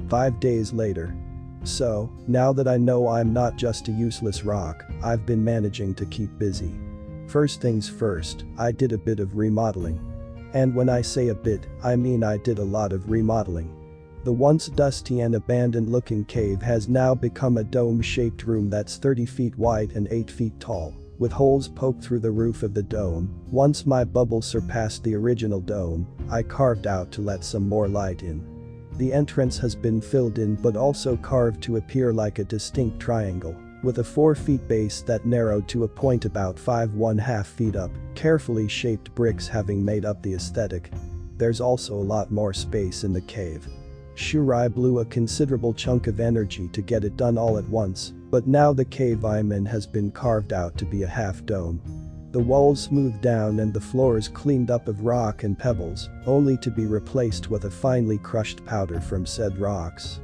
5 days later. So, now that I know I'm not just a useless rock, I've been managing to keep busy. First things first, I did a bit of remodeling. And when I say a bit, I mean I did a lot of remodeling. The once dusty and abandoned looking cave has now become a dome-shaped room that's 30 feet wide and 8 feet tall, with holes poked through the roof of the dome. Once my bubble surpassed the original dome, I carved out to let some more light in. The entrance has been filled in but also carved to appear like a distinct triangle, with a 4 feet base that narrowed to a point about 5.5 feet up, carefully shaped bricks having made up the aesthetic. There's also a lot more space in the cave. Sure, I blew a considerable chunk of energy to get it done all at once, but now the cave I'm in has been carved out to be a half dome. The walls smoothed down and the floors cleaned up of rock and pebbles, only to be replaced with a finely crushed powder from said rocks.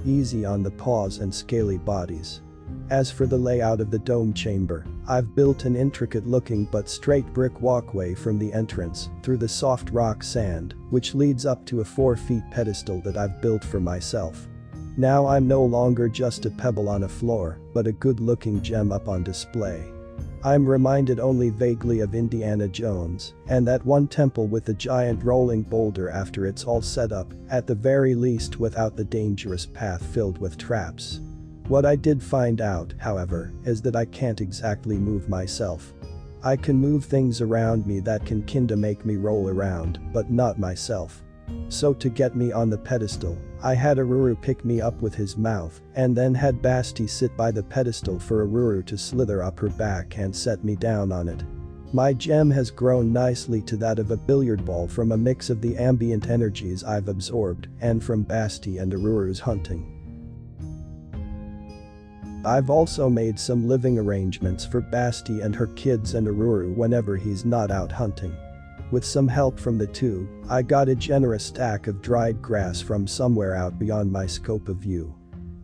Easy on the paws and scaly bodies. As for the layout of the dome chamber, I've built an intricate-looking but straight brick walkway from the entrance through the soft rock sand, which leads up to a 4 feet pedestal that I've built for myself. Now I'm no longer just a pebble on a floor, but a good-looking gem up on display. I'm reminded only vaguely of Indiana Jones and that one temple with a giant rolling boulder after it's all set up, at the very least without the dangerous path filled with traps. What I did find out, however, is that I can't exactly move myself. I can move things around me that can kinda make me roll around, but not myself. So to get me on the pedestal, I had Aruru pick me up with his mouth, and then had Basti sit by the pedestal for Aruru to slither up her back and set me down on it. My gem has grown nicely to that of a billiard ball from a mix of the ambient energies I've absorbed and from Basti and Aruru's hunting. I've also made some living arrangements for Basti and her kids and Aruru whenever he's not out hunting. With some help from the two, I got a generous stack of dried grass from somewhere out beyond my scope of view.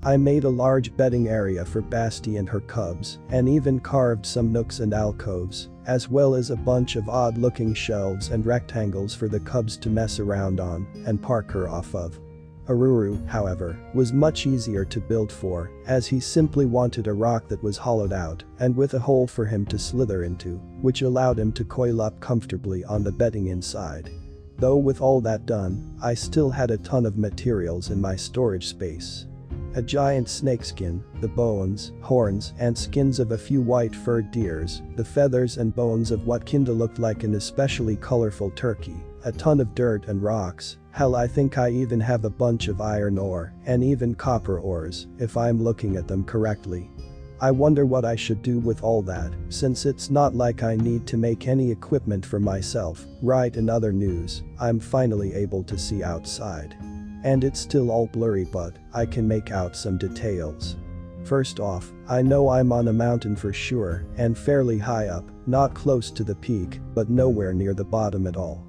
I made a large bedding area for Basti and her cubs, and even carved some nooks and alcoves, as well as a bunch of odd-looking shelves and rectangles for the cubs to mess around on and park her off of. Aruru, however, was much easier to build for, as he simply wanted a rock that was hollowed out and with a hole for him to slither into, which allowed him to coil up comfortably on the bedding inside. Though with all that done, I still had a ton of materials in my storage space. A giant snakeskin, the bones, horns, and skins of a few white-furred deers, the feathers and bones of what kinda looked like an especially colorful turkey, a ton of dirt and rocks. Hell, I think I even have a bunch of iron ore and even copper ores, if I'm looking at them correctly. I wonder what I should do with all that, since it's not like I need to make any equipment for myself. Right, in other news, I'm finally able to see outside. And it's still all blurry, but I can make out some details. First off, I know I'm on a mountain for sure and fairly high up, not close to the peak, but nowhere near the bottom at all.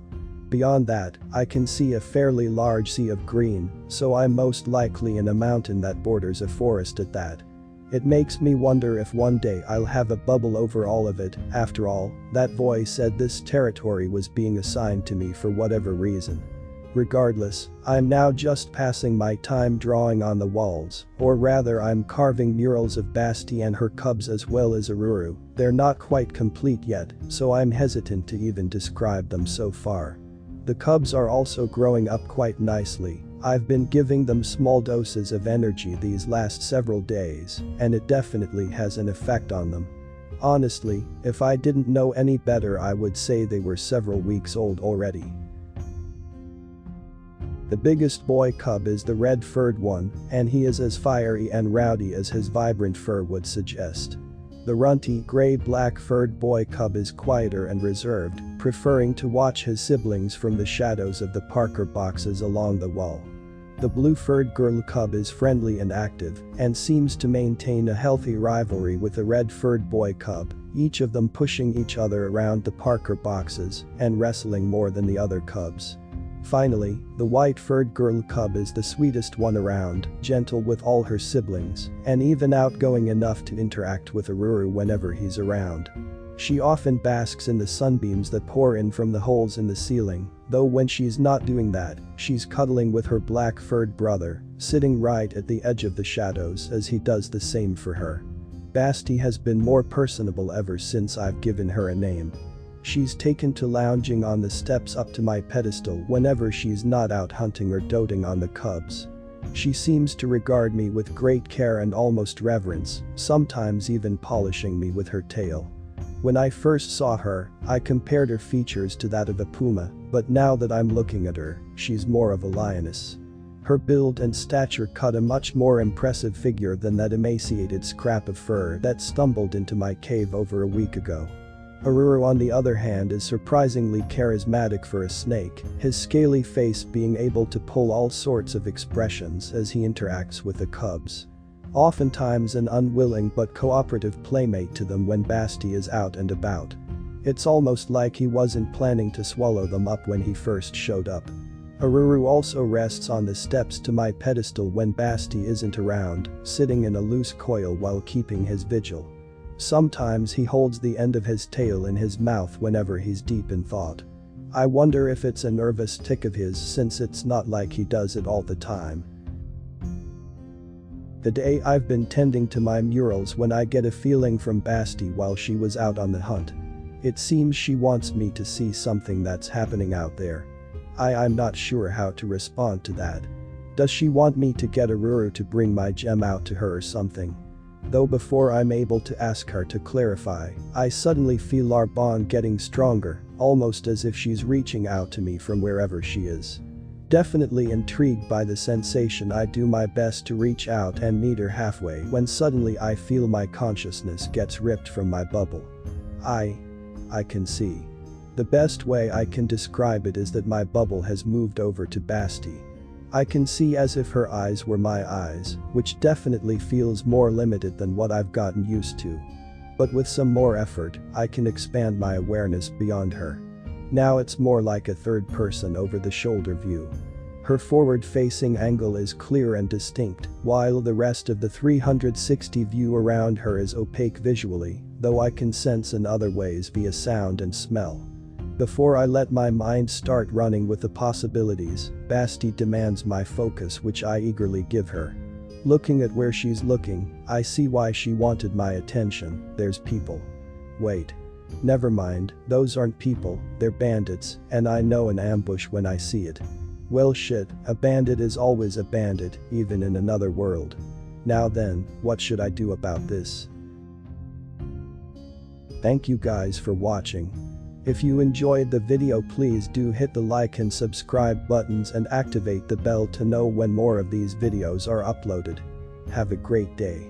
Beyond that, I can see a fairly large sea of green, so I'm most likely in a mountain that borders a forest at that. It makes me wonder if one day I'll have a bubble over all of it. After all, that voice said this territory was being assigned to me for whatever reason. Regardless, I'm now just passing my time drawing on the walls, or rather I'm carving murals of Basti and her cubs as well as Aruru. They're not quite complete yet, so I'm hesitant to even describe them so far. The cubs are also growing up quite nicely. I've been giving them small doses of energy these last several days, and it definitely has an effect on them. Honestly, if I didn't know any better, I would say they were several weeks old already. The biggest boy cub is the red-furred one, and he is as fiery and rowdy as his vibrant fur would suggest. The runty, gray-black furred boy cub is quieter and reserved, preferring to watch his siblings from the shadows of the Parker boxes along the wall. The blue-furred girl cub is friendly and active, and seems to maintain a healthy rivalry with the red-furred boy cub, each of them pushing each other around the Parker boxes and wrestling more than the other cubs. Finally, the white-furred girl cub is the sweetest one around, gentle with all her siblings, and even outgoing enough to interact with Aruru whenever he's around. She often basks in the sunbeams that pour in from the holes in the ceiling, though when she's not doing that, she's cuddling with her black furred brother, sitting right at the edge of the shadows as he does the same for her. Basti has been more personable ever since I've given her a name. She's taken to lounging on the steps up to my pedestal whenever she's not out hunting or doting on the cubs. She seems to regard me with great care and almost reverence, sometimes even polishing me with her tail. When I first saw her, I compared her features to that of a puma, but now that I'm looking at her, she's more of a lioness. Her build and stature cut a much more impressive figure than that emaciated scrap of fur that stumbled into my cave over a week ago. Aruru, on the other hand, is surprisingly charismatic for a snake, his scaly face being able to pull all sorts of expressions as he interacts with the cubs. Oftentimes an unwilling but cooperative playmate to them when Basti is out and about. It's almost like he wasn't planning to swallow them up when he first showed up. Aruru also rests on the steps to my pedestal when Basti isn't around, sitting in a loose coil while keeping his vigil. Sometimes he holds the end of his tail in his mouth whenever he's deep in thought. I wonder if it's a nervous tic of his, since it's not like he does it all the time. Today I've been tending to my murals when I get a feeling from Basti while she was out on the hunt. It seems she wants me to see something that's happening out there. I'm not sure how to respond to that. Does she want me to get Aruru to bring my gem out to her or something? Though before I'm able to ask her to clarify, I suddenly feel our bond getting stronger, almost as if she's reaching out to me from wherever she is. Definitely intrigued by the sensation, I do my best to reach out and meet her halfway when suddenly I feel my consciousness gets ripped from my bubble. I can see. The best way I can describe it is that my bubble has moved over to Basti. I can see as if her eyes were my eyes, which definitely feels more limited than what I've gotten used to. But with some more effort, I can expand my awareness beyond her. Now it's more like a third-person over-the-shoulder view. Her forward-facing angle is clear and distinct, while the rest of the 360 view around her is opaque visually, though I can sense in other ways via sound and smell. Before I let my mind start running with the possibilities, Basti demands my focus, which I eagerly give her. Looking at where she's looking, I see why she wanted my attention. There's people. Wait. Never mind, those aren't people, they're bandits, and I know an ambush when I see it. Well shit, a bandit is always a bandit, even in another world. Now then, what should I do about this? Thank you guys for watching. If you enjoyed the video, please do hit the like and subscribe buttons and activate the bell to know when more of these videos are uploaded. Have a great day.